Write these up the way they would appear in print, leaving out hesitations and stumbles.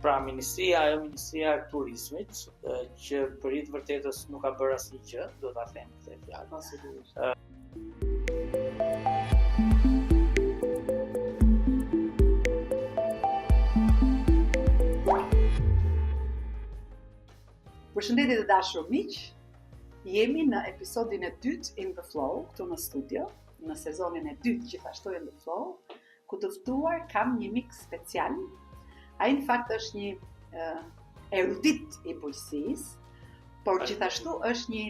Pra Ministria e Turizmit, që për i të vërtetës nuk ka bërë asnjë gjë, do ta them këtë fjalë. Përshëndetje të dashur miq, jemi në episodin e dytë In The Flow, këtu në studio, në sezonin e dytë gjithashtu In The Flow, ku të ftuar kam një mik special. Ai në fakt është një erudit i bujqësisë, por gjithashtu është një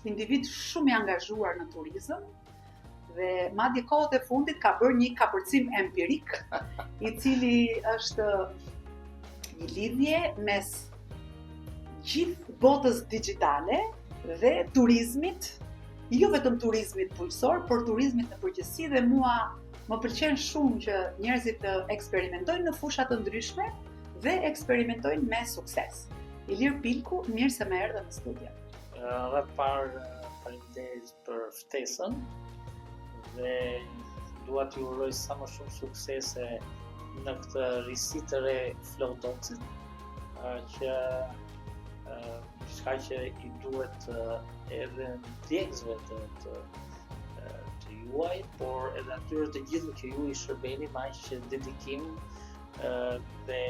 individ shumë i angazhuar në turizëm dhe madje kohët e fundit ka bërë një kapërcim empirik, i cili është një lidhje mes gjithë botës digjitale dhe turizmit, jo vetëm turizmit bujqësor, por turizmit në përgjithësi, dhe mua më pëlqen shumë që njerëzit të eksperimentojnë në fusha të ndryshme dhe eksperimentojnë me sukses. Ilir Pilku, mirë se më erdhe në studio. Dhe parë faleminderit për ftesën dhe dua t'ju uroj sa më shumë suksese në këtë risi të re Flow Talksit, që diçka që i duhet edhe ndjekësve të juaj, por edhe atyre të gjithë që ju i shërbeni me aq dedikim dhe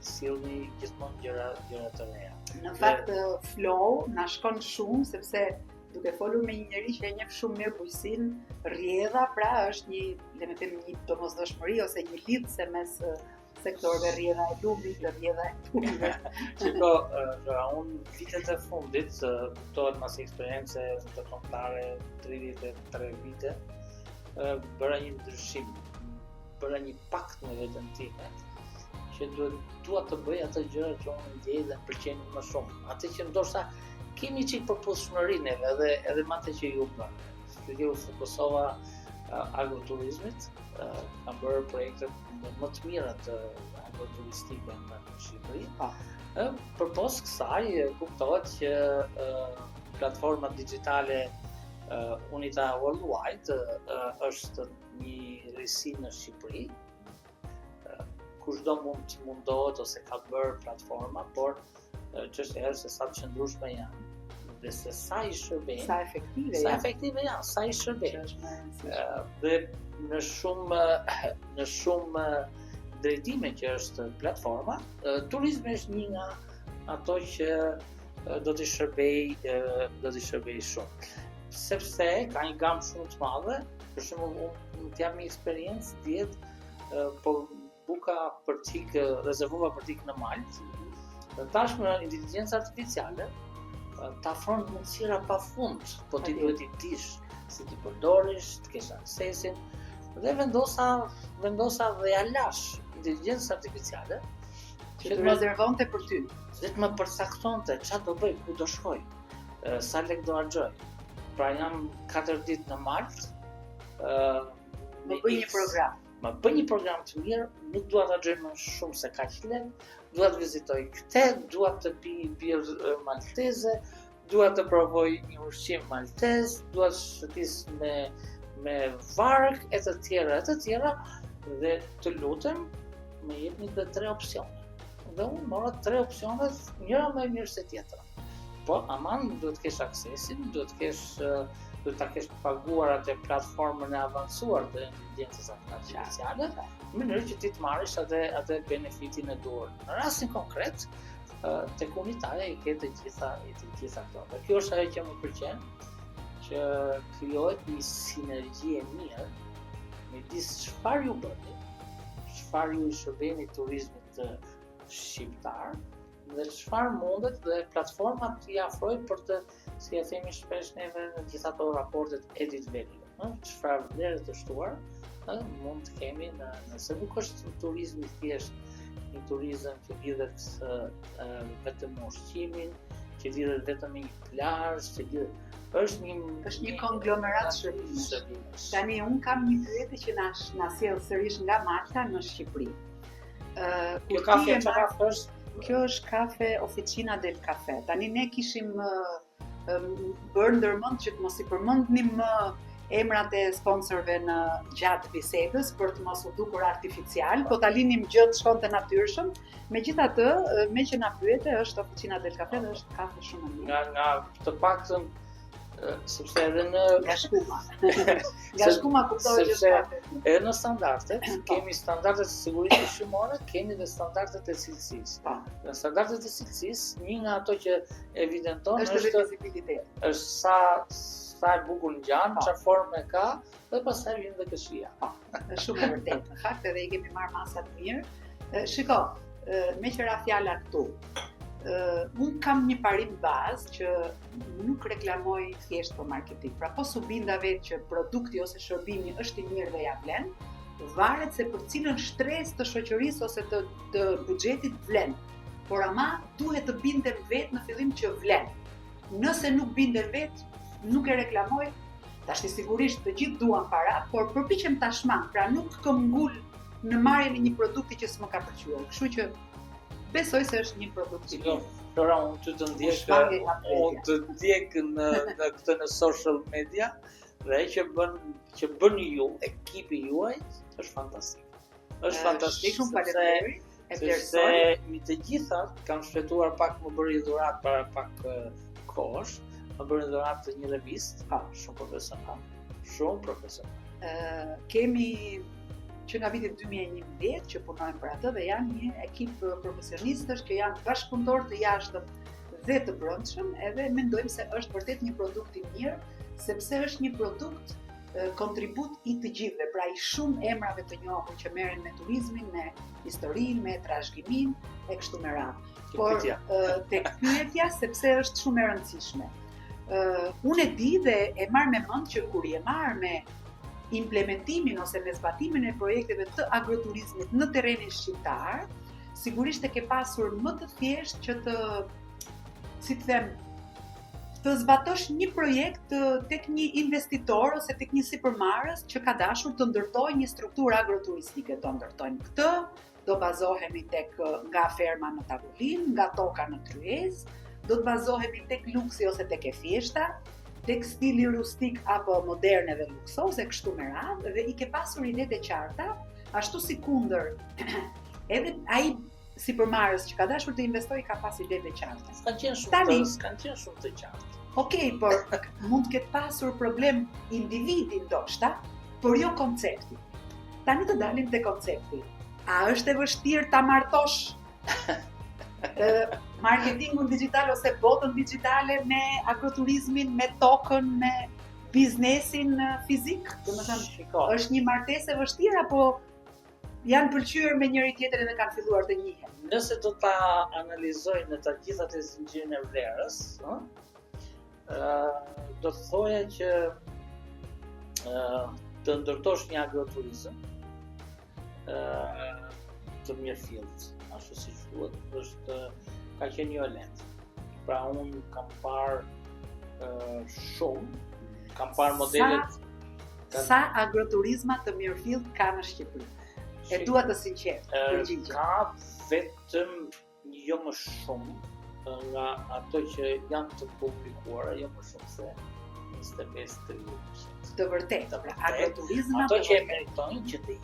sillni gjithmonë gjëra të reja. Në fakt Flow na shkon shumë sepse duke folur me një njerëz që e njeh shumë mirë bujqësinë, rrjedha pra është një, le të them, një domosdoshmëri ose një lidhje mes sektorëve, rrjedha e lumit dhe rrjedha e punëve. Shiko, unë vitet e fundit, kuptohet mas eksperience të kontare 33 vite, bëra një ndryshim, bëra një pakt me veten time, që dua të bëj ato gjëra që unë ndjej dhe më pëlqejnë më shumë. Atë që ndoshta kemi çik përputhshmërinë edhe me atë që ju bëni. Ju fokusova agroturizmit, kam bërë projekte më të mira të agroturistike në Shqipëri. Përpos kësaj, kuptohet që platforma digjitale Unita Worldwide është një risi në Shqipëri. Kushdo mund të mundohet ose ka bërë platforma, por çështja është se sa të qëndrueshme janë dhe se sa i shërbejnë, sa efektive janë, sa i shërbejnë. Dhe në shumë drejtime që është platforma, turizmi është një nga ato që do t'i shërbej shumë. Sepse ka një gamë shumë të madhe, për shembull unë t'jap një eksperiencë djetë, por buka për t'ikë, rezervova për t'ikë në Maltë. Tashmë inteligjenca artificiale ta afron mundësira pafund, po ti duhet i dish si ti përdorish, të kesh aksesin, dhe vendosa dhe ja lash inteligjencën artificiale që të rezervonte për ty. Dhe të më përcaktonte çfarë do bëj, ku do shkoj, sa lek do harxoj. Pra jam 4 ditë në Maltë, më bëj një program. Më bëj një program të mirë, nuk dua ta harxoj më shumë se kaq lek, dua të vizitoj qytet, dua të pi birrë malteze, dua të provoj një ushqim maltez, dua të shëtis me varg e të tjera, dhe të lutem më jepni të 3 opsione. Dhe unë mora 3 opsione, njëra më e mirë se tjetra. Po aman duhet të kesh aksesin, duhet ta kesh paguar atë platformën e avancuar të inteligjencës artificiale, në mënyrë që ti të marrësh atë benefitin e duhur. Në rastin konkret, tek unitaja i ke të gjitha këto. Dhe kjo është ajo që më pëlqen, që krijohet një sinergji e mirë midis çfarë ju bëni, çfarë ju i shërbeni turizmit shqiptar, dhe çfarë mundet dhe platformat t'i afrojnë për të, si e themi shpesh neve në gjithë ato raportet edit value, çfarë vlerë të shtuar mund të kemi nëse nuk është turizmi thjesht një turizëm që lidhet vetëm me ushqimin, që lidhet vetëm me një plazh, që lidhet është një konglomerat shërbimesh. Tani unë kam një pyetje që na sjell sërish nga Malta në Shqipëri. Kjo kafe çfarë është? Kjo është kafe Officina del Caffè. Tani ne kishim bërë ndërmend që të mos i përmendnim emrat e sponsorëve në gjatë bisedës për të mos u dukur artificial, po ta linim gjë të shkonte natyrshëm. Megjithatë, me që na pyete, është Officina del Caffè dhe është kafe shumë e mirë. Nga të paktën sepse edhe në Nga shkuma. Nga shkuma kuptohet që është kafe. edhe në standardet, kemi standardet e sigurisë ushqimore, kemi dhe standardet e cilësisë. Po. Në standardet e cilësisë, një nga ato që evidenton Është vizibilitet. është sa e bukur ngjan, Po. çfarë forme ka, dhe pastaj vjen dhe këshia. Është shumë e vërtetë. Në fakt edhe i kemi marrë masa të mirë. Shiko, me që ra fjala këtu, unë kam një parim bazë që nuk reklamoj thjesht për marketing. Pra po su binda vetë që produkti ose shërbimi është i mirë dhe ja vlen, varet se për cilën shtresë të shoqërisë ose të buxhetit vlen. Por ama duhet të bindem vetë në fillim që vlen. Nëse nuk bindem vetë, nuk e reklamoj. Tash sigurisht të gjithë duan para, por përpiqem ta shmang, pra nuk kam ngul në marrjen e një produkti që s'më ka pëlqyer. Kështu që besoj se është një produkt i mirë. Flora, unë të ndjek në këtë në social media dhe ai që bën ju, ekipi juaj, është fantastik. Është fantastik Shumë faleminderit. E vlerësoj. sepse mi të gjithat kanë shfletuar pak, më bëri dhuratë para pak kohësh, më bëri dhuratë të një revistë, shumë profesional. Shumë profesional. Kemi që nga viti 2011 që punojmë për atë dhe janë një ekip profesionistësh që janë bashkëpunëtor të jashtëm dhe të brendshëm, edhe mendojmë se është vërtet një produkt i mirë, sepse është një produkt kontribut i të gjithëve, pra i shumë emrave të njohur që merren me turizmin, me historinë, me trashëgiminë e kështu me radhë. Por tek pyetja sepse është shumë e rëndësishme. Unë e di dhe e marr me mend që kur je marr me implementimin ose me zbatimin e projekteve të agroturizmit në terrenin shqiptar, sigurisht e ke pasur më të thjeshtë që të zbatosh një projekt tek një investitor ose tek një sipërmarrës që ka dashur të ndërtojë një strukturë agroturistike. Do ndërtojnë këtë, do bazohemi tek nga ferma në tavolinë, nga toka në tryezë, do të bazohemi tek luksi ose tek e thjeshta, tek stili rustik apo moderne dhe luksoze, kështu me radhë, dhe i ke pasur idetë e qarta, ashtu si kundër edhe ai sipërmarrës që ka dashur të investojë ka pas idetë e qarta. S'kan qenë shumë të qartë. Okej, por mund të ketë pasur problem individi ndoshta, por jo koncepti. Tani të dalim te koncepti. A është e vështirë ta martosh marketingun digital ose botën digjitale me agroturizmin, me tokën, me biznesin fizik? Domethënë, është një martesë e vështirë apo janë pëlqyer me njëri tjetrin dhe kanë filluar të njihen? Nëse do ta analizoj në të gjithat e zinxhirin e vlerës, do të thoja që të ndërtosh një agroturizëm të mirëfillt, ashtu si thuhet, ka qenë një lehtë. Pra unë kam parë kam parë modelet. Sa agroturizma të mirëfillt ka në Shqipëri? E dua të sinqert përgjigje. Ka vetëm jo më shumë nga ato që janë të publikuara, jo më shumë se 25-30%. Të vërtetë, pra agroturizma ato që e meritojnë që të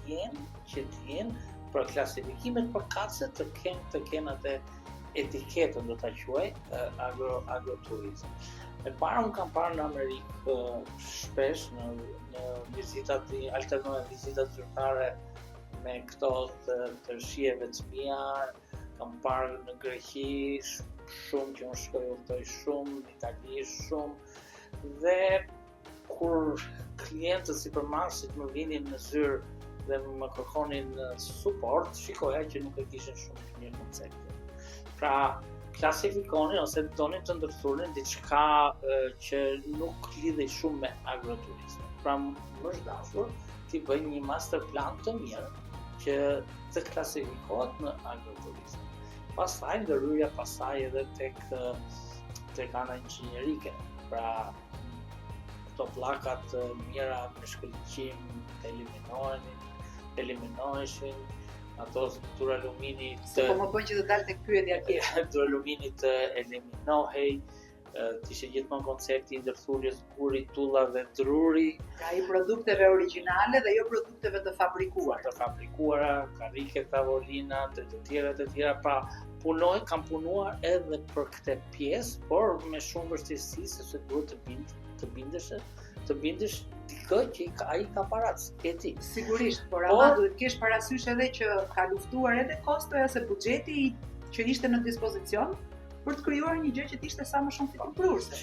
jenë për klasifikimet përkatëse të kenë atë etiketën, do ta quaj agroturizëm. E para unë kam parë në Amerikë shpesh në vizitat vizitat zyrtare me këto të shijeve të mia, kam parë në Greqi shumë që unë shkoj udhtoj shumë, në Itali shumë, dhe kur klientët sipërmarrësit më vinin në zyrë dhe më kërkonin suport, shikoja që nuk e kishin shumë të mirë konceptin. Pra, klasifikonin ose donin të ndërthurin diçka që nuk lidhej shumë me agroturizmin. Pra, më është dashur t'i bëj një master plan të mirë që të klasifikohet në agroturizëm. Pastaj ndërhyrja pastaj edhe tek ana inxhinierike. Pra, këto pllakat mira me shkëlqim të eliminoheshin, ato duralumini po më bën që të dalë tek pyetja tjetër. Duralumini të eliminohej, ishte gjithmonë koncepti i ndërthurjes guri, tulla dhe druri, Pra i produkteve origjinale dhe jo produkteve të fabrikuara. karrike, tavolina, të tjera, pra kam punuar edhe për këtë pjesë, por me shumë vështirësi sepse duhet të bindesh dikë që ai ka paratë, e ti. Sigurisht, por ama duhet kesh parasysh edhe që ka luftuar edhe kostoja se buxheti që ishte në dispozicion për të krijuar një gjë që të ishte sa më shumë fitopruese.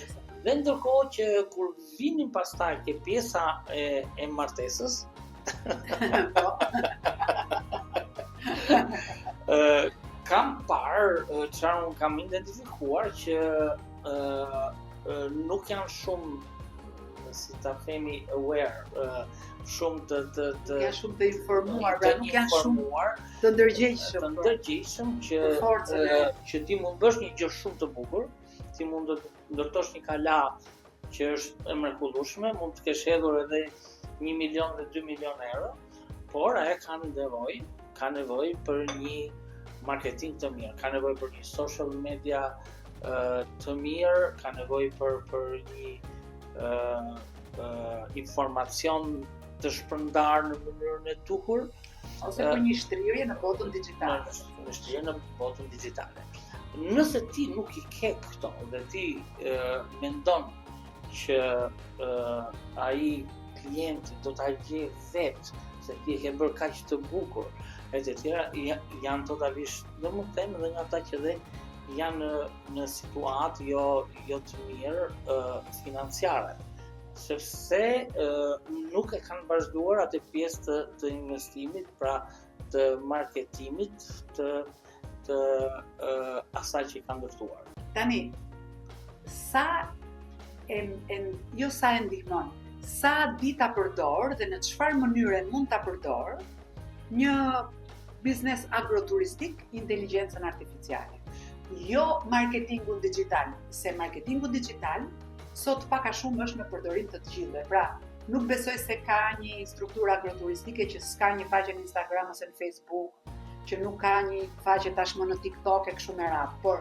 Dhe ndërkohë që kur vinin pastaj ke pjesa e martesës, kam parë çfarë unë kam identifikuar që nuk janë shumë, si ta themi, aware, shumë të janë shumë të informuar, pra nuk janë shumë të ndërgjegjshëm që ti mund bësh një gjë shumë të bukur, ti mund të ndërtosh një kala që është e mrekullueshme, mund të kesh hedhur edhe 1 milion dhe 2 milion euro, por ajo ka nevojë për një marketing të mirë, ka nevojë për një social media të mirë, ka nevojë për një informacion të shpërndar në mënyrën e duhur, ose për një shtrihje në botën digjitale. Nëse ti nuk i ke këto dhe ti mendon që ai klienti do ta gjejë vetë se ti e ke bërë kaq të bukur, etc. janë totalisht, domethënë edhe nga ata që dhe janë në situatë jo të mirë financiare, sepse nuk e kanë vazhduar atë pjesë të investimit, pra të marketimit të asaj që kanë ndërtuar. Tani, jo sa e ndihmon, sa di ta përdor dhe në çfarë mënyre mund ta përdor një biznes agroturistik inteligjencën artificiale. Jo marketingun digital, se marketingu digital sot pak a shumë është me përdorim të gjithëve. Pra, nuk besoj se ka një strukturë agroturistike që s'ka një faqe në Instagram ose në Facebook, që nuk ka një faqe tashmë në TikTok e kështu me radhë, por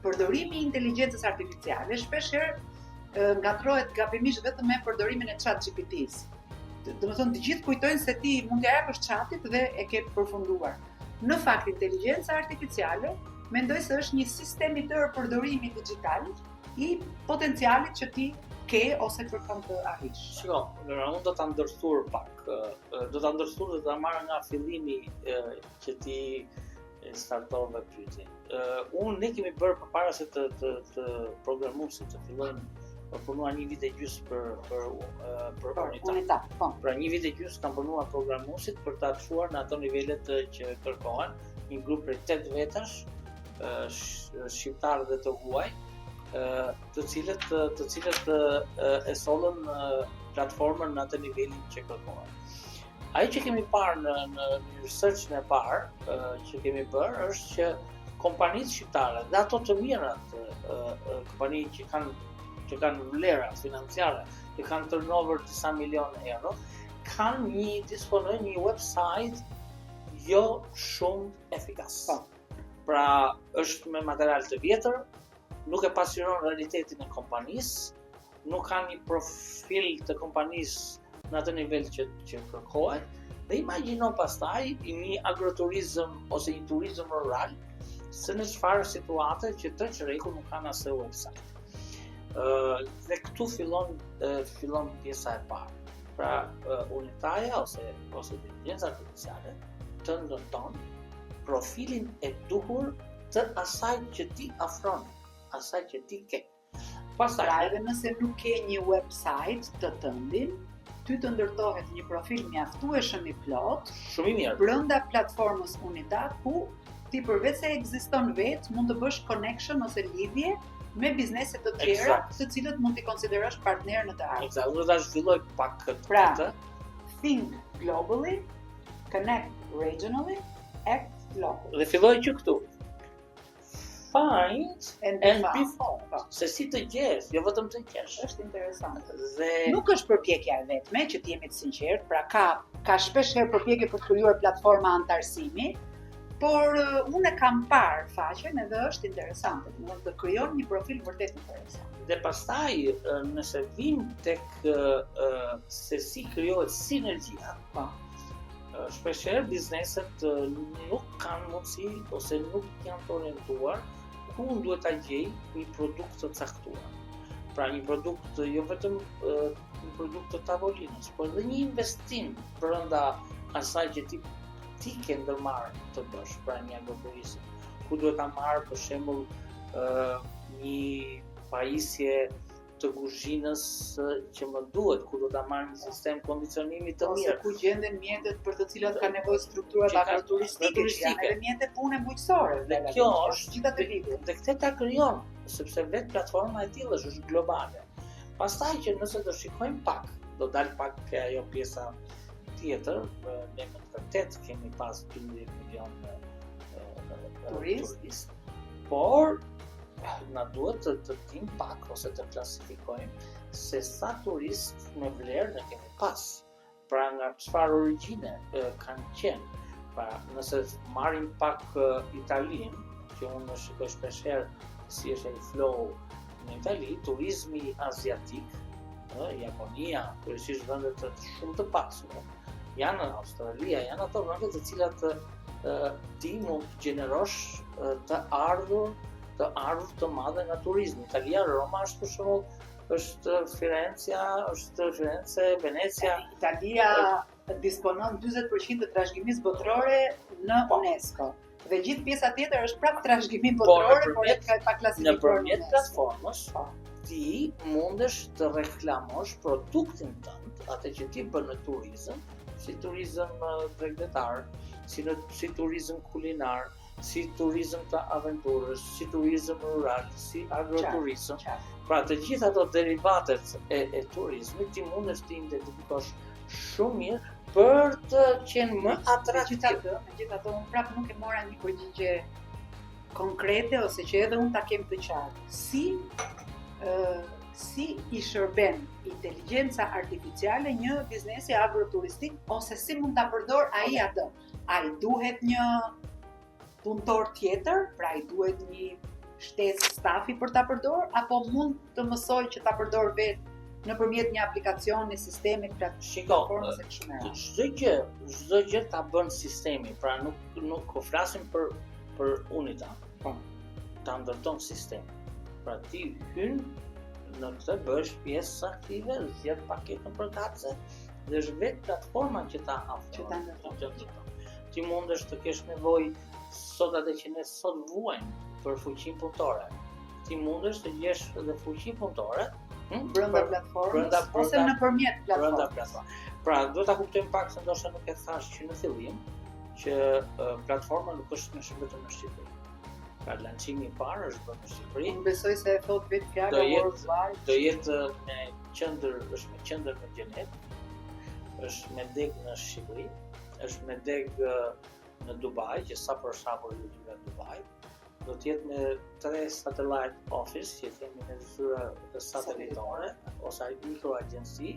përdorimi i inteligjencës artificiale shpeshherë ngatrohet gabimisht vetëm me përdorimin e ChatGPT-s. Domethënë të gjithë kujtojnë se ti mund t'ia japësh chatit dhe e ke përfunduar. Në fakt inteligjenca artificiale mendoj se është një sistem i tërë përdorimi digital i potencialit që ti ke ose kërkon të arrish. Shiko, unë do ta ndërthur pak. Do ta ndërthur dhe ta marr nga fillimi që ti startove pyetjen. Ne kemi bërë përpara se të programuesit të fillojnë punuar 1 vit e gjysmë për unitat. Pra 1 vit e gjysmë kam punuar programuesit për ta çuar në ato nivelet që kërkohen, një grup prej 8 vetash, shqiptarë dhe të huaj, të cilët e sollën platformën në atë nivelin që kërkohen. Ai që kemi parë në research-in e parë që kemi bërë është që kompanitë shqiptare dhe ato të mirat, kompani që kanë vlera financiare, që kanë turnover disa milion euro, disponojnë një website jo shumë efikas. Pra është me material të vjetër, nuk e pasqyron realitetin e kompanisë, nuk ka një profil të kompanisë në atë nivel që kërkohet, dhe imagjino pastaj një agroturizëm ose një turizëm rural, se në çfarë situate që të çrreku nuk kanë asë website. Dhe këtu fillon pjesa e parë. Pra unitaja ose inteligjenca artificiale të ndërton profilin e duhur të asaj që ti afron, asaj që ti ke. Pastaj edhe nëse nuk ke një website të tëndin, ty të ndërtohet një profil mjaftueshëm i plot, shumë i mirë, brenda platformës Unitat, ku ti përveç se ekziston vetë, mund të bësh connection ose lidhje me biznese të tjera, të cilët mund t'i konsiderosh partner në të ardhmen. Eksakt, do ta zhvilloj pak këtë. Pra, think globally, connect regionally, act locally. Dhe filloj që këtu. Find and be found. Se si të gjesh, jo vetëm të gjesh. Është interesante. Dhe nuk është përpjekja e vetme, që të jemi të sinqert, pra ka shpesh herë përpjekje për të krijuar platforma antarësimi, Por unë e kam parë faqen edhe është interesante, domethënë të krijon një profil vërtet interesant. Dhe pastaj nëse vim tek se si krijohet sinergjia, Po. shpeshherë bizneset nuk kanë mundësi ose nuk janë të orientuar ku duhet ta gjej një produkt të caktuar. Pra një produkt jo vetëm një produkt të tavolinës, por edhe një investim brenda asaj që ti ke ndërmarrë të bësh, pra një agroturizëm. Ku duhet ta marr për shembull një pajisje të kuzhinës që më duhet, ku do ta marr një sistem kondicionimi të mirë. Ose ku gjenden mjetet për të cilat ka nevojë strukturat agroturistike, që janë edhe mjete pune bujqësore. Dhe kjo është gjitha të lidhur. Dhe këtë ta krijon, sepse vetë platforma e tillë është globale. Pastaj që nëse do shikojmë pak, do dal pak ke ajo pjesa tjetër, ne më të vërtet kemi pas 12 milion turist, por na duhet të dim pak ose të klasifikojmë se sa turist me vlerë ne kemi pas. Pra nga çfarë origjine kanë qenë. Pra nëse marrim pak Italinë, që unë shikoj shpeshherë si është ai flow në Itali, turizmi aziatik, Japonia, kryesisht vende të shumë të pasura, janë në Australia, janë ato vende të cilat ti mund të gjenerosh të ardhur të madhe nga turizmi. Italia, Roma është për shembull, është Firenze, Venecia. Italia disponon 40% të trashëgimisë botërore në UNESCO. Dhe gjithë pjesa tjetër është prapë trashëgimi botërore, por ka pa klasifikuar. Nëpërmjet platformës, ti mundesh të reklamosh produktin tënd, atë që ti bën në turizëm, si turizëm tregdetar, si turizëm kulinar, si turizëm të aventurës, si turizëm rural, si agroturizëm. Pra të gjitha ato derivatet e turizmit ti mundesh të identifikosh shumë mirë për të qenë më atraktiv. Megjithatë, unë prapë nuk e mora një përgjigje konkrete ose që edhe unë ta kem të qartë. Si i shërben inteligjenca artificiale një biznesi agroturistik ose si mund ta përdor ai atë? Ai duhet një punëtor tjetër, pra i duhet një shtesë stafi për ta përdor, apo mund të mësoj që ta përdor vetë nëpërmjet një aplikacioni, sistemi, platformës e kështu me radhë. Çdo gjë ta bën sistemi, pra nuk flasim për unita. Ta ndërton sistemi. Pra ti hyn në këtë bësh pjesë aktive, zgjedh paketën përkatëse dhe është vetë platforma që ta ndërton. Ti mundesh të kesh nevojë sot atë që ne sot vuajmë për fuqinë punëtore. Ti mundesh të gjesh edhe fuqinë punëtore brenda platformës ose nëpërmjet platformës. Pra, do ta kuptojmë pak se ndoshta nuk e thash që në fillim që platforma nuk është vetëm në Shqipëri. Pra lancimi i parë është bërë në Shqipëri. Unë besoj se e thot vetë fjala worldwide. Do jetë me qendër në Gjenet, është me deg në Shqipëri, është me deg në Dubai, që sa për shembull në Dubai, do të jetë me 3 satellite office, që themi me zyra satelitore ose mikroagjenci,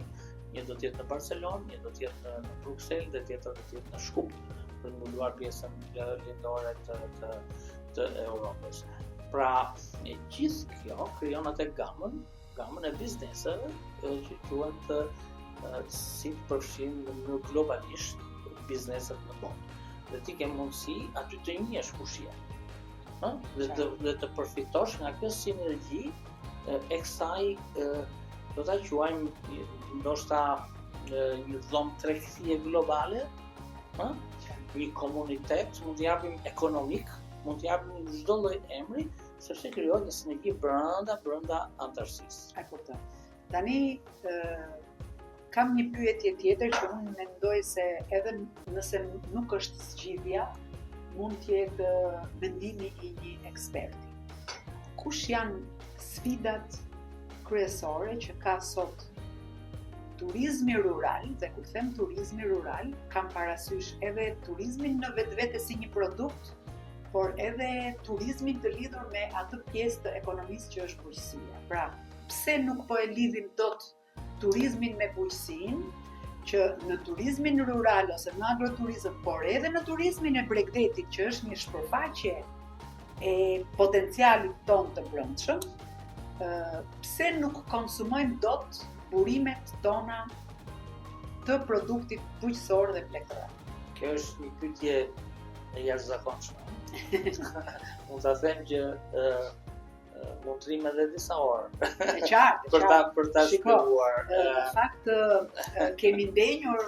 një do të jetë në Barcelonë, një do të jetë në Bruxelles dhe tjetër do të jetë në Shkup, për të mbuluar pjesën lindore të Europës. Pra, e gjithë kjo krijon atë gamën e bizneseve që quhet si të përfshin në globalisht bizneset në botë. Dhe ti ke mundësi aty të njihesh kush je. Dhe të përfitosh nga kjo sinergji e kësaj do ta quajmë ndoshta një dhomë tregtie globale, një komunitet, mund të japim ekonomik, mund të japim çdo lloj emri, sepse krijohet një sinergji brenda antarësisë. E kuptoj. Tani kam një pyetje tjetër që unë mendoj se edhe nëse nuk është zgjidhja, mund të jetë mendimi i një eksperti. Kush janë sfidat kryesore që ka sot turizmi rural, dhe kur them turizmi rural, kam parasysh edhe turizmin në vetvete si një produkt, por edhe turizmin të lidhur me atë pjesë të ekonomisë që është bujqësia. Pra, pse nuk po e lidhim dot turizmin me bujqësinë, që në turizmin rural ose në agroturizëm, por edhe në turizmin e Bregdetit, që është një shpërfaqe e potencialit ton të brendshëm, pse nuk konsumojmë dot burimet tona të produktit bujqësor dhe plektërar? Kjo është një pyetje e jashtëzakonshme. Mund ta them që mund të rrim edhe disa orë E qartë, për ta shpjeguar. Në fakt kemi ndenjur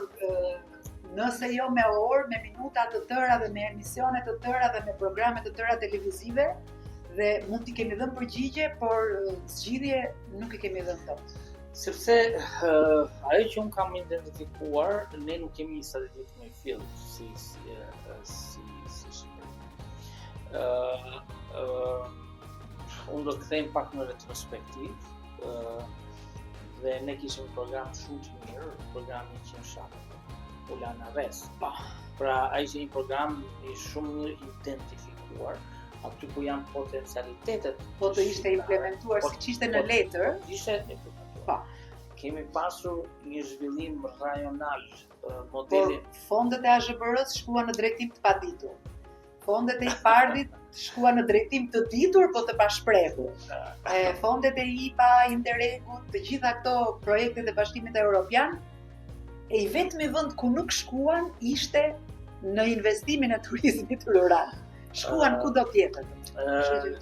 nëse jo me orë, me minuta të tëra dhe me emisione të tëra dhe me programe të tëra televizive, dhe mund t'i kemi dhënë përgjigje, por zgjidhje nuk i kemi dhënë dot. Sepse ajo që unë kam identifikuar, ne nuk kemi një strategji më fill si unë do të kthejmë pak në retrospektiv, dhe ne kishim një program shumë të mirë, programi Qenshat, Ulana Res. Pra ai ishte një program i shumë mirë identifikuar, aty ku janë potencialitetet. Po të ishte implementuar siç ishte në letër. Ishte implementuar. Kemi pasur një zhvillim rajonal, modeli. Por fondet e AZBR-s shkuan në drejtim të paditur. Fondet e IPARD-it shkuan në drejtim të ditur, po të pashprehur. Fondet e IPA, Interregut, të gjitha këto projektet e Bashkimit Evropian, e i vetmi vend ku nuk shkuan ishte në investimin e turizmit rural. Shkuan kudo tjetër.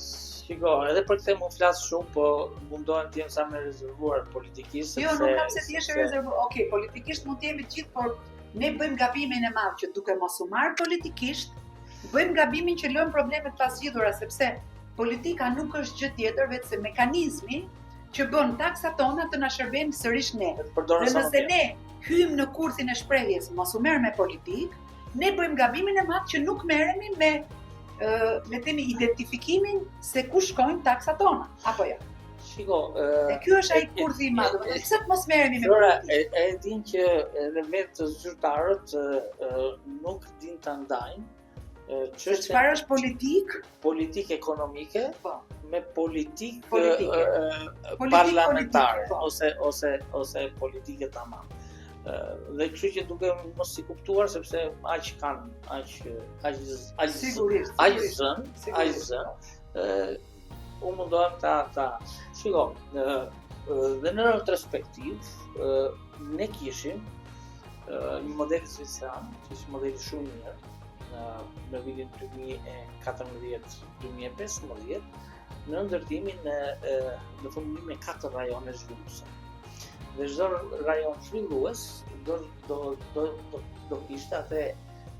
Shiko, edhe për këtë mund flas shumë, po mundohem të jem sa më rezervuar politikisht. Jo, nuk kam se ti je rezervuar. Okej, politikisht mund të jemi të gjithë, por ne bëjmë gabimin e madh që duke mos u marr politikisht, bëjmë gabimin që lëmë problemet pas zgjidhura, sepse politika nuk është gjë tjetër veç se mekanizmi që bën taksat tona të na shërbejnë sërish ne. Dhe nëse ne hyjmë në kurthin e shprehjes mos u merr me politik, ne bëjmë gabimin e madh që nuk merremi me le temi identifikimin se ku shkojnë taksat tona, apo jo? Shiko, e ky është ai kurthi i madh. Pse të mos merremi me politik? E din që edhe vetë zyrtarët nuk din ta ndajnë çfarë është politik ekonomike me politik politike. Parlamentare politike, ose politike tamam. Dhe kështu që duke mos i kuptuar, sepse aq zën, unë mundohem ta shiko, dhe në retrospektiv ne kishim një model zviceran, që ishte modeli shumë i mirë, në vitin 2014-2015, në ndërtimin në fundimin e 4 rajone zhvilluese. Dhe çdo rajon zhvillues do kishte atë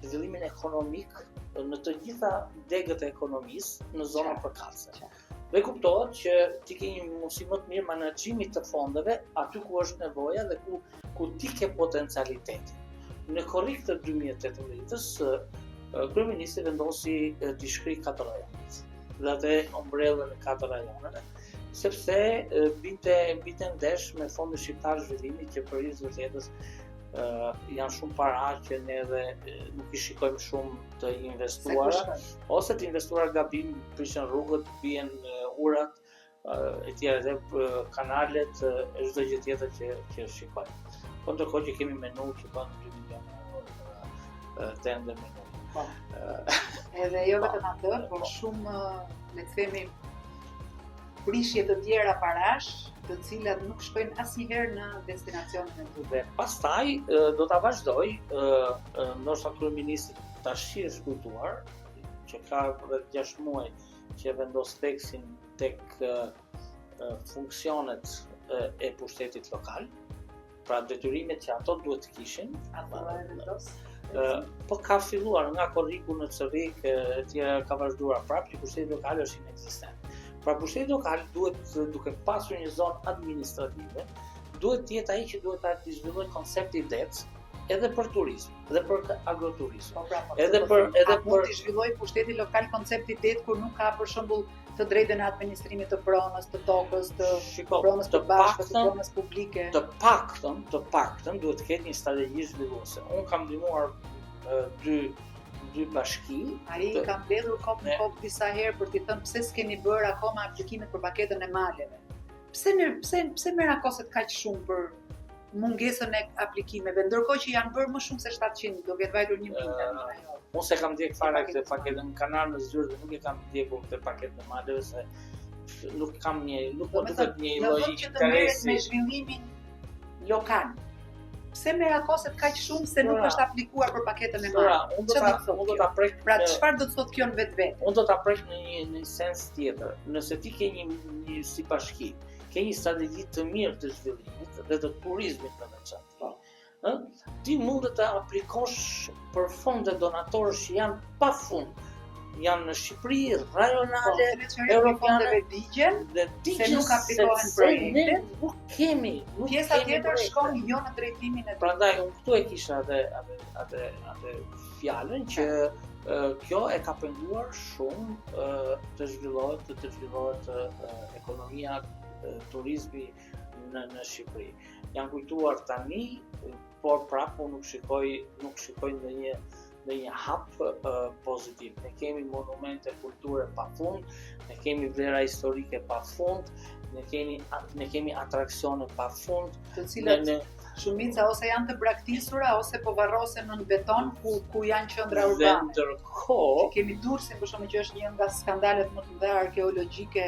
zhvillimin ekonomik në të gjitha degët e ekonomisë në zonën përkatëse. Dhe kuptohet që ti ke një mundësi më të mirë menaxhimit të fondeve aty ku është nevoja dhe ku ti ke potencialitetin. Në korrik të 2018-s, kryeministri vendosi t'i shkrijë 4 rajonet. Dhe atë ombrellën e 4 rajoneve, sepse binte ndesh me Fondi Shqiptar Zhvillimi që për hir të vërtetës janë shumë para që ne edhe nuk i shikojmë shumë të investuara, ose të investuara gabim, prishen rrugët, bien urat, e tjera edhe kanalet, e çdo gjë tjetër që shikojmë. Po ndërkohë që kemi menu që bën 2 milionë tende menu. Edhe jo vetëm atë, por shumë, le të themi, prishje të tjera parash, të cilat nuk shkojnë asnjëherë në destinacionin e tyre. Dhe pastaj do ta vazhdoj, ndoshta kryeministri tash është kujtuar që ka rreth 6 muaj që vendos theksin tek funksionet e pushtetit lokal, pra detyrimet që ato duhet të kishin. Po ka filluar nga korriku në Cerrik, e tjera ka vazhduar prapë që pushteti lokal është inekzistent. Pra pushteti lokal duhet, duke pasur një zonë administrative, duhet të jetë ai që duhet ta zhvillojë koncepti i det edhe për turizm, edhe për agroturizm. Edhe për të zhvillojë pushteti lokal koncepti i det kur nuk ka për shembull të drejtën e administrimit të pronës, të tokës, të pronës të bashkët, të pronës publike. Të paktën duhet të ketë një strategji zhvilluese. Unë kam ndihmuar dy bashki. Ai kam mbledhur kop në kop disa herë për t'i thënë pse s'keni bërë akoma aplikimet për paketën e maleve. Pse merr akoset kaq shumë mungesën e aplikimeve, ndërkohë që janë bërë më shumë se 700, do ketë vajtur 1000 tani. Unë se kam ndjek fare këtë paketën në kanal në zyrë dhe nuk e kam ndjekur këtë paketën në maleve se nuk kam nuk po duket një lloj që të merret interesi. me zhvillimin lokal. Pse merr akoset kaq shumë se nuk është aplikuar për paketën e madhe? Unë do ta prek. Pra çfarë do të thotë kjo në vetvete? Unë do ta prek në një sens tjetër. Nëse ti ke një si bashki, ke një strategji të mirë të zhvillimit dhe të turizmit në veçantë. Ti mund të aplikosh për fonde donatore që janë pafund. Janë në Shqipëri, rajonale, europiane digjen dhe se nuk aplikohen projektet. Nuk kemi. Pjesa tjetër shkon jo në drejtimin e. Prandaj unë këtu e kisha atë fjalën që kjo e ka penguar shumë të zhvillohet ekonomia, turizmi në Shqipëri. Janë kujtuar tani, por prapë nuk shikoj në një hap pozitiv. Ne kemi monumente kulture pafund, ne kemi vlera historike pafund, ne kemi atraksione pafund, të cilat shumica ose janë të braktisura ose po varrosen në beton ku janë qendra urbane. Dhe ndërkohë kemi Durrësin për shkak që është një nga skandalet më të mëdha arkeologjike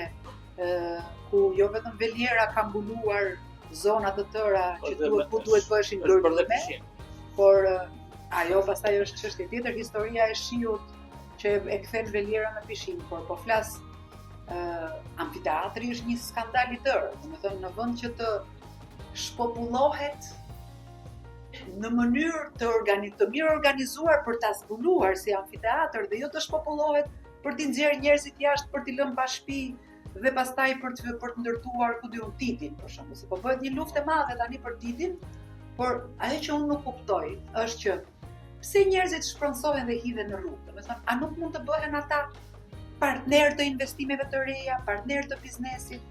ku jo vetëm Veliera ka mbuluar zona të tëra që duhet bëheshin ndërlime, por ajo pastaj është çështje tjetër, historia e shiut që e kthen Velierën në pishin, por po flas amfiteatri është një skandal i tërë, domethënë në vend që të shpopullohet në mënyrë të mirë organizuar për ta zbuluar si amfiteatër dhe jo të shpopullohet për t'i nxjerrë njerëzit jashtë, për t'i lënë pa shtëpi dhe pastaj për të ndërtuar ku diun Titin, për shembull, se po bëhet një luftë e madhe tani për Titin, por ajo që unë nuk kuptoj është që pse njerëzit shpronsohen dhe hidhen në rrugë? Domethënë, a nuk mund të bëhen ata partner të investimeve të reja, partner të biznesit?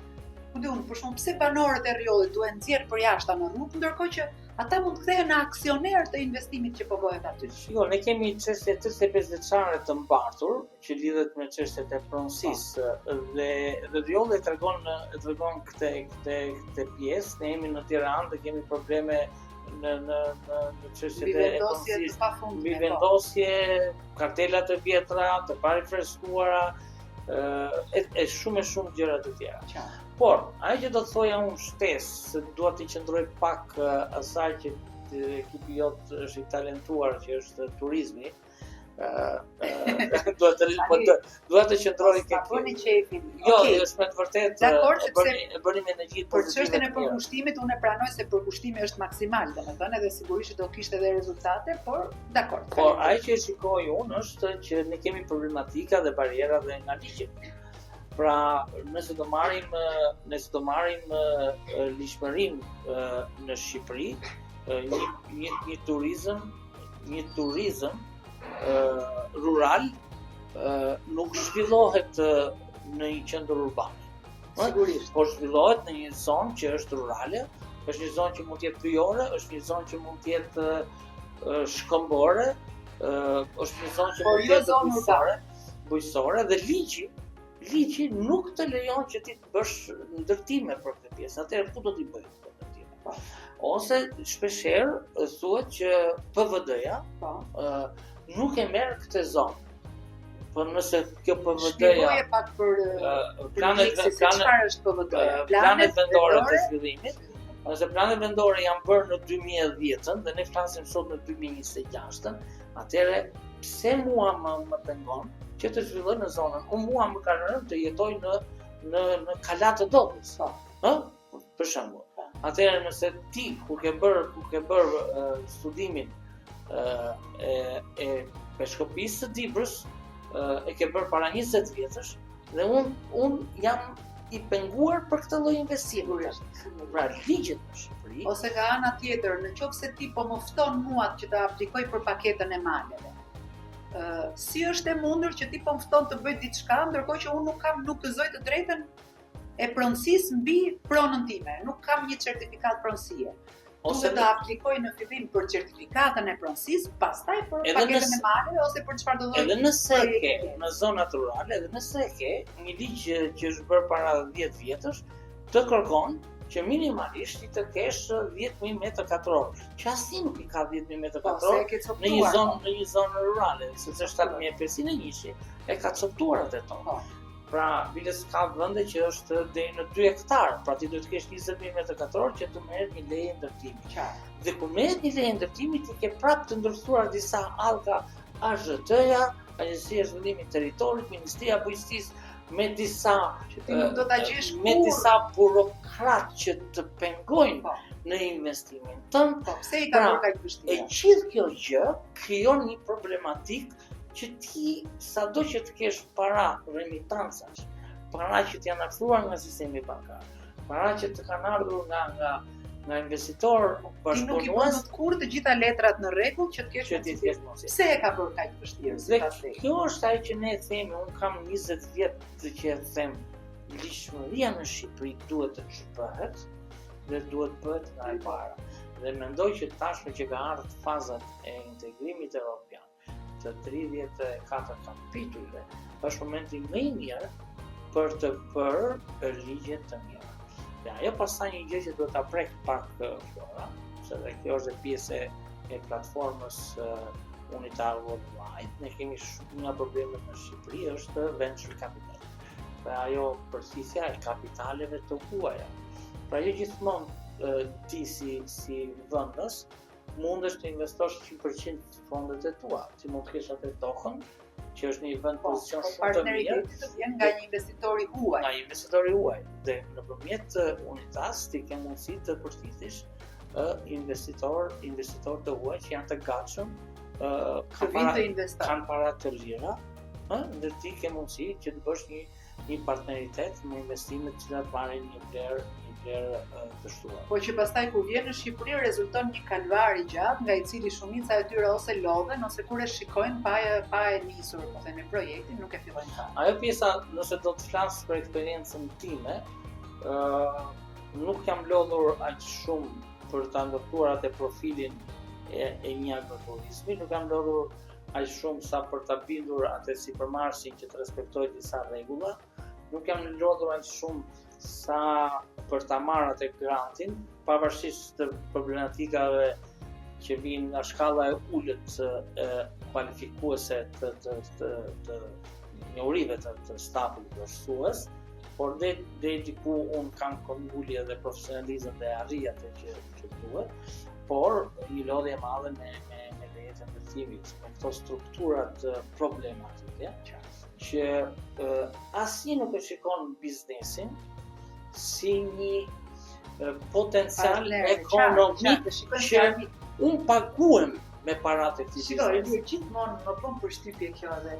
Ku diun, për shembull, pse banorët e rrjollit duhen nxjerrë përjashta në rrugë, ndërkohë që ata mund të kthehen në aksioner të investimit që po bëhet aty. Shiko, ne kemi çështje 35 vjeçare të mbartur që lidhet me çështjet e pronësisë dhe rrjolli tregon këtë pjesë. Ne jemi në Tiranë dhe kemi probleme në çështjet e pronësisë, vendosje, kartela të vjetra, të parifreskuara, e shumë gjëra të tjera. Por, ajo që do të thoja unë shtesë, se dua të qëndroj pak asaj që ekipi jot është i talentuar që është turizmi, dua të qëndroj bëni qefin. Jo, është me të vërtet e bënim energji për çështjen e përkushtimit, unë e pranoj se përkushtimi është maksimal, domethënë edhe sigurisht do kishte edhe rezultate, por dakord. Por ajo që shikoj unë është që ne kemi problematika dhe barriera dhe nga ligji. Pra, nëse do marrim ligjshmërinë në Shqipëri, një turizëm rural nuk zhvillohet në një qendër urbane. Sigurisht. Por zhvillohet në një zonë që është rurale, është një zonë që mund të jetë pyjore, është një zonë që mund të jetë shkëmbore, është një zonë që mund të jetë bujësore dhe ligji nuk të lejon që ti të bësh ndërtime për këtë pjesë. Atëherë ku do t'i bëj këtë ndërtime? Ose shpeshherë thuhet që PVD-ja nuk e merr këtë zonë. Po nëse kjo PVD-ja shpjegoje pak për planet vendore të zhvillimit, nëse planet vendore janë bërë në 2010-ën dhe ne flasim sot në 2026-ën, atëherë pse mua më pengon që të zhvilloj në zonën. Mua më ka rënë të jetoj në Kalat të Dobës. Për shembull. Atëherë nëse ti kur ke bër studimin e peshkopisë së Dibrës, e ke bërë para 20 vjetësh dhe unë jam i penguar për këtë lloj investimi. Pra ligjet në Shqipëri ose nga ana tjetër, nëse ti po më fton mua që të aplikoj për paketën e maleve. Si është e mundur që ti po më fton të bëj diçka, ndërkohë që unë nuk gëzoj të drejtën e pronësisë mbi pronën time, nuk kam një certifikat pronësie. Ose të aplikoj në fillim për certifikatën e pronësisë, pastaj për paketën e maleve ose për çfarë do lloj. Edhe nëse ke në zonat rurale, edhe nëse ke një ligj që është bërë para 10 vjetësh, të kërkon që minimalisht i të kesh 10.000 metra katror, që asnjë nuk i ka 10.000 metra Po, katror se e ke në një coptuar. zonë rurale, sepse 7.500 e njëshi e ka coptuar atë tonë. Po. Pra, biles ka vende që është deri në 2 hektar, pra ti duhet të kesh 20.000 metra katror që të merret një leje ndërtimi. Qartë. Dhe kur merret një leje ndërtimi, ti ke prapë të ndërthuar disa allka AZT-ja, Agjencia e Zhvillimit të Territorit, Ministria e Bujqësisë, me disa Që ti nuk do ta gjesh me kur. disa burokrat që të pengojnë Po. në investimin tënd. Po, pse i ka Pra, bërë kaq E vështirë? gjithë kjo gjë krijon një problematik që ti sado që të kesh para remitancash, para që të janë afruar nga sistemi bankar, para që të kanë ardhur nga investitor Ti nuk i bashkëpunues, bën kur të gjitha letrat në rregull që të kesh që ti të kesh mundësi. Pse e ka bërë kaq vështirë? Dhe sipas teje? kjo është ajo që ne themi, unë kam 20 vjet që e them, ligjshmëria në Shqipëri duhet të zhbëhet dhe duhet bëhet nga e para. Dhe mendoj që tashmë që ka ardhur fazat e integrimit evropian të 34 kapitujve, është momenti më i mirë për të bërë ligje të mira. Dhe ajo pastaj një gjë që duhet ta prek pak Flora, se dhe kjo është pjesë e platformës Unitar Worldwide. Ne kemi shumë nga problemet në Shqipëri është venture capital. Pra ajo përthithja e kapitaleve të huaja. Pra jo gjithmonë ti si vendës mundesh të investosh 100% fondet e tua. Ti mund të kesh atë tokën, që është një vend pozicion shumë të mirë. Partneriteti të vjen nga një investitori huaj. Nga investitori huaj. Dhe nëpërmjet Unitas ti ke mundësi të përfitish investitor të huaj që janë të gatshëm Të vinë të investojnë. kanë para të lira, dhe ti ke mundësi që të bësh një partneritet me investimet që të marrin një vlerë të shtuar. Po që pastaj kur vjen në Shqipëri rezulton një kalvar i gjatë nga i cili shumica e tyre ose lodhen ose kur e shikojnë pa e nisur, po themi projektin, nuk e fillojnë fare. Ajo pjesa, nëse do të flas për eksperiencën time, nuk jam lodhur aq shumë për ta ndërtuar atë profilin e një agroturizmi, nuk jam lodhur aq shumë sa për ta bindur atë sipërmarrësin që të respektojë disa rregulla, nuk jam lodhur aq shumë sa për ta marrë atë grantin, pavarësisht të problematikave që vijnë nga shkalla e ulët kualifikuese të njohurive të stafit vlerësues, por deri diku unë kam kongullje dhe profesionalizëm dhe arrij atë që duhet, por një lodhje e madhe me lejet e ndërtimit, me këto strukturat problematike, që asnjë nuk e shikon biznesin si një potencial ekonomik që unë paguem me paratë e këtij Shikoj, biznesi. gjithmonë më bën përshtypje kjo dhe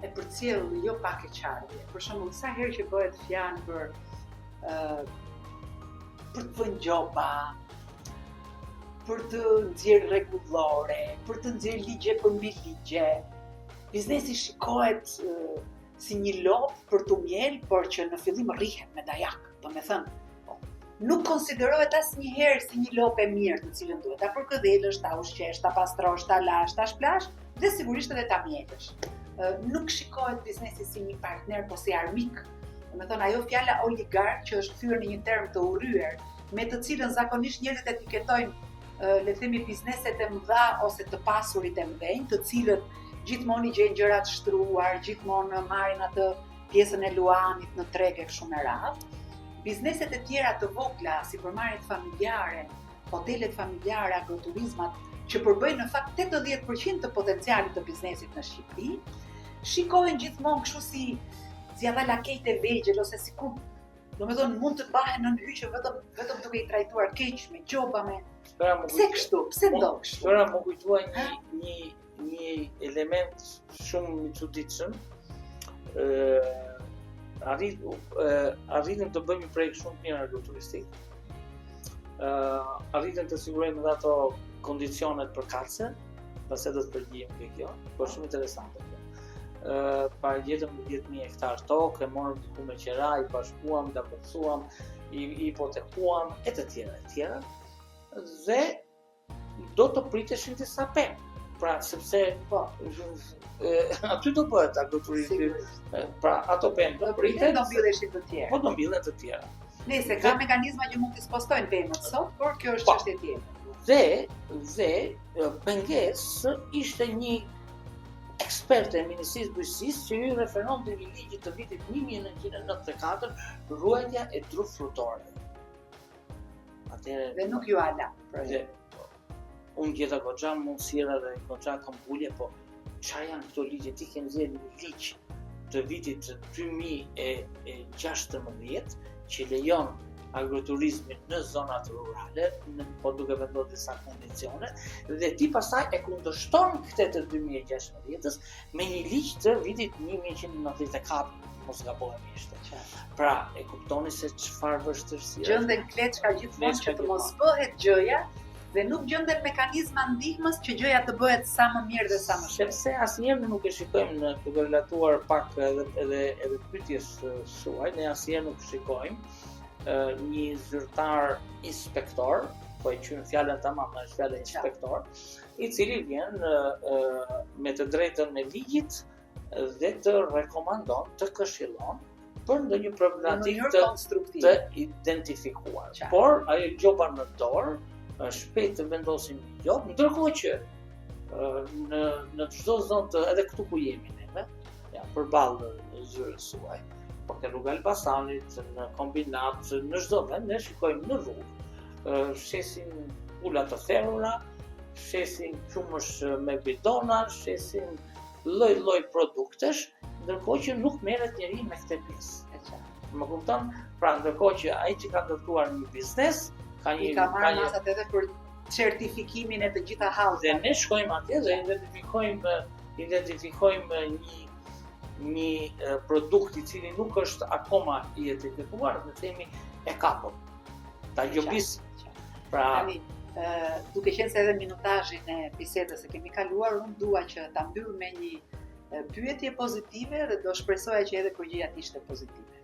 e përcjell jo pak e qartë. Për shembull, sa herë që bëhet fjalë për të vënë gjoba, për të nxjerrë rregullore, për të nxjerrë ligje për mbi ligje, biznesi shikohet si një lopë për të miel, por që në fillim rrihet me dajak. Domethënë, nuk konsiderohet asnjëherë si një lopë e mirë të cilën duhet ta përkëdhelësh, ta ushqesh, ta pastrosh, ta lash, ta shplash dhe sigurisht edhe ta mjelësh. Nuk shikohet biznesi si një partner, po si armik. Domethënë ajo fjala oligark që është thyer në një term të urryer, me të cilën zakonisht njerëzit etiketojnë le të themi bizneset e mëdha ose të pasurit e mëdhenj, të cilët gjithmonë i gjejnë gjëra të shtruar, gjithmonë marrin atë pjesën e luanit në treg e kështu me radhë. Bizneset e tjera të vogla, sipërmarrjet familjare, hotelet familjare, agroturizmat, që përbëjnë në fakt 80% të potencialit të biznesit në Shqipëri, shikohen gjithmonë kështu si ata lakejt e vegjël ose sikur, domethënë mund të bahen në hyqje vetëm duke i trajtuar keq me gjoba me. Pse kështu? Pse ndodh kështu? Shpera më kujtua një element shumë i çuditshëm. Arritëm të bëjmë një projekt shumë mirë agroturistik. Arritëm të sigurojmë edhe ato kondicionet për katse, pastaj do të përgjigjem ke kjo, por shumë interesante kjo. Pa gjetëm 10.000 hektar tokë, e morëm diku me qera, i bashkuam, da përcuam, i hipotekuam, e të tjera, dhe do të priteshin disa pemë. Pra, sepse aty do bëhet agroturizmi, pra ato pemë do priten, do mbilleshin të tjera. po do mbillen të tjera. Nëse ka mekanizma që mund të spostojnë temët sot, por kjo është çështje tjetër. Dhe pengesë ishte një eksperte e Ministrisë Bujqësisë që ju referon të një ligji të vitit 1994, ruajtja e tru frutore. Atëherë Dhe nuk ju ala. Unë gjeta goxha mundësira dhe goxha këmbulje, po qa janë këto ligje? Ti ke nxjerrë një ligj të vitit 2016 që lejon agroturizmin në zonat rurale, po duke vendosur disa kondicione, dhe ti pastaj e kundërshton këtë të 2016-s me një ligj të vitit 1994. Mos gabohemi ishte. Pra, e kuptoni se çfarë vështirësia. Gjenden kleçka gjithmonë që të mos bëhet gjëja dhe nuk gjenden mekanizma ndihmës që gjëja të bëhet sa më mirë dhe sa më shpejt. Sepse asnjëherë nuk e shikojmë duke relatuar pak edhe pyetjes suaj, ne asnjëherë nuk shikojmë një zyrtar inspektor, po e quajmë fjalën tamam, është fjala inspektor, i cili vjen me të drejtën e ligjit dhe të rekomandon, të këshillon për ndonjë problematikë të identifikuar. Por ajo gjoba në dorë, shpejt të vendosim një gjobë, ndërkohë që në çdo zonë edhe këtu ku jemi neve, përballë zyrës suaj, por ke rruga Elbasanit, në kombinat, në çdo vend ne shikojmë në rrugë, shesin pula të therrura, shesin qumësh me bidona, shesin lloj produktesh, ndërkohë që nuk merret njeri me këtë pjesë. Më kupton? Pra ndërkohë që ai që ka ndërtuar një biznes ka marrë masat edhe për certifikimin e të gjitha hallëve. Dhe ne shkojmë atje dhe identifikojmë një produkt i cili nuk është akoma i identifikuar, dhe themi e kapëm. Ta gjobisim. Pra duke qenë se edhe minutazhin e bisedës e kemi kaluar, unë dua që ta mbyll me një pyetje pozitive dhe do shpresoja që edhe përgjigja të ishte pozitive.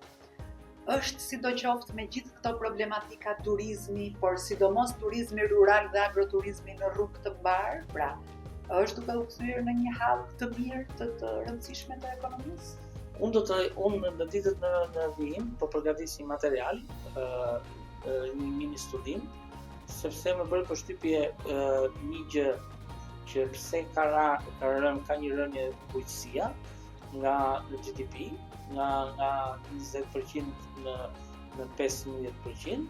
Është sidoqoftë me gjithë këto problematika turizmi, por sidomos turizmi rural dhe agroturizmi në rrugë të mbar, pra është duke u kthyer në një hallë të mirë të rëndësishme të ekonomisë? Unë në ditët në vijim po përgatis një material, një mini studim, sepse më bëri përshtypje një gjë që pse ka një rënje bujqësia nga GDP, nga 20% në 15%,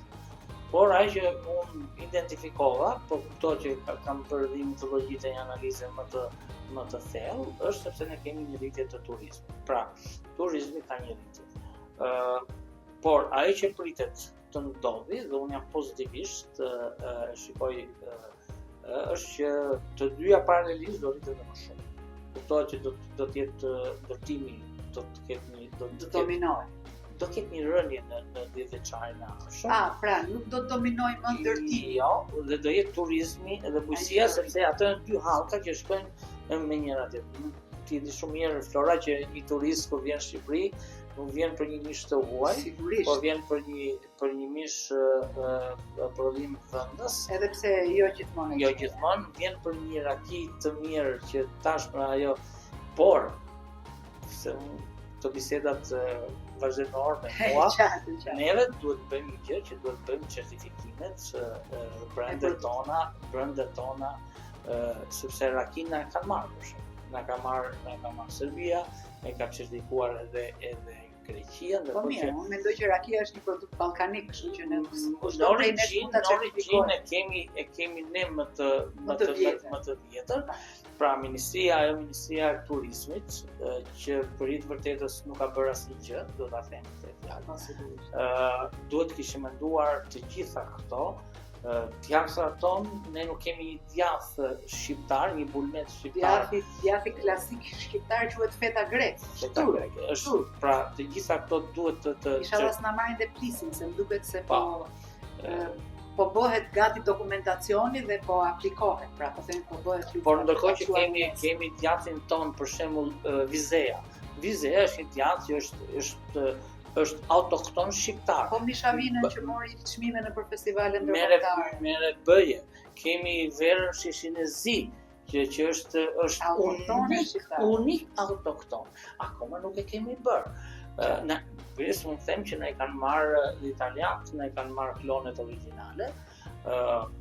por ai që unë identifikova, po kuptoj që kam bërë dhe metodologjitë e një analize më të thellë, është sepse ne kemi një rritje të turizmit. Pra, turizmi ka një rritje. Por ai që pritet të ndodhi, dhe unë jam pozitivisht, shikoj, është që të dyja paralelisht do rritet më shumë. Kuptohet që do të jetë ndërtimi, do të dominoj. Do ketë një rënje në vjeçarin e ardhshëm. Pra, nuk do të dominojë më ndërtimi. Jo, dhe do jetë turizmi dhe bujqësia, sepse ato janë dy hallka që shkojnë me njëra tjetrën. Ti di shumë mirë, Flora, që një turist kur vjen në Shqipëri, nuk vjen për një mish të huaj, por vjen për një mish prodhim vendës. Edhe pse jo gjithmonë. Jo gjithmonë, vjen për një raki të mirë që tashmë ajo, por se këto bisedat vazhdimor me mua, neve duhet bëjmë një gjë që duhet bëjmë certifikimet brendet tona, sepse rakina kanë marrë. Na ka marrë Serbia, e ka certifikuar edhe Greqia. Po mirë, unë mendoj që rakia është një produkt ballkanik, kështu që ne në origjinë e kemi ne më të vjetër. Pra Ministria e Turizmit, që për hitë vërtetës nuk ka bërë asnjë gjë, do ta them këtë fjalë. Duhet kishim menduar të gjitha këto. Djathtë ton, ne nuk kemi një djath shqiptar, një bulmet shqiptar. Djathi klasik shqiptar quhet feta grek. Feta grek është, pra të gjitha këto duhet të inshallah s'na marrin dhe plisin, se më duket se po bëhet gati dokumentacioni dhe po aplikohet, pra po them po bëhet. Por ndërkohë që kemi djathin ton, për shembull Vizea. Vizea është një djath që është autokton shqiptar. Po Mishavinën që mori çmime në festivale ndërkombëtare. Merret bëje. Kemi verën Shishinezi, që është unik autokton. Akoma nuk e kemi bërë. Ne mund të them që ne kanë marrë italianët, ne kanë marrë klonet origjinale.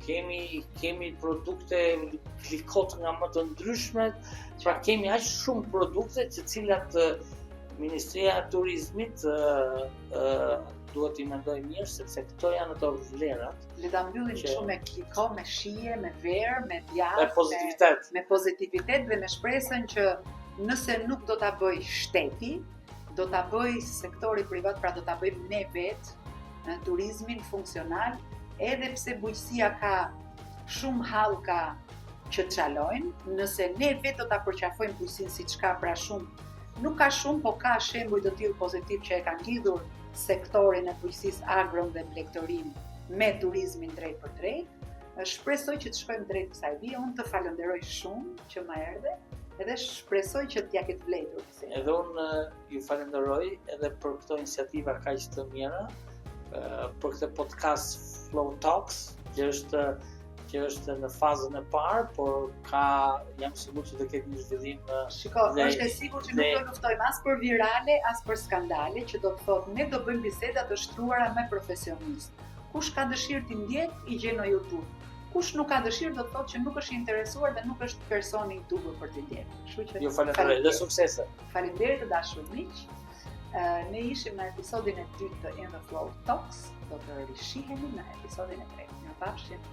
Kemi produkte klikot nga më të ndryshmet, pra kemi aq shumë produkte të cilat Ministria e Turizmit duhet i mendoj mirë sepse këto janë ato vlerat. Le ta mbyllim shumë me kliko, me shije, me verë, me Me djathtë, pozitivitet. me pozitivitet dhe me shpresën që nëse nuk do ta bëj shteti, do ta bëj sektori privat, pra do ta bëjmë ne vetë turizmin funksional, edhe pse bujqësia ka shumë hallka që çalojnë, nëse ne vetë do ta përqafojmë bujqësinë siç ka, pra shumë, nuk ka shumë, po ka shembuj të tillë pozitiv që e kanë lidhur sektorin e bujqësisë agron dhe blegtorin me turizmin drejt për drejt. Shpresoj që të shkojmë drejt kësaj vije. Unë të falenderoj shumë që më erdhe, edhe shpresoj që t'ja ketë vlerëtur. Edhe unë ju falenderoj edhe për këto iniciativa kaq të mira, për këtë podcast Flow Talks, që është në fazën e parë, por jam sigurt që do ketë një zhvillim. Shiko, është e sigurt që nuk do luftojmë as për virale, as për skandale, që do të thotë ne do bëjmë biseda të shtruara me profesionistë. Kush ka dëshirë t'i ndjek, i gjen në YouTube. Kush nuk ka dëshirë do të thotë që nuk është interesuar dhe nuk është personi i duhur për t'i ndjekur. Kështu që ju falenderoj dhe suksese. Faleminderit të dashur miq. Ne ishim në episodin e dytë të In the Flow Talks. Do të rishihemi në episodin e tretë. Mirupafshim.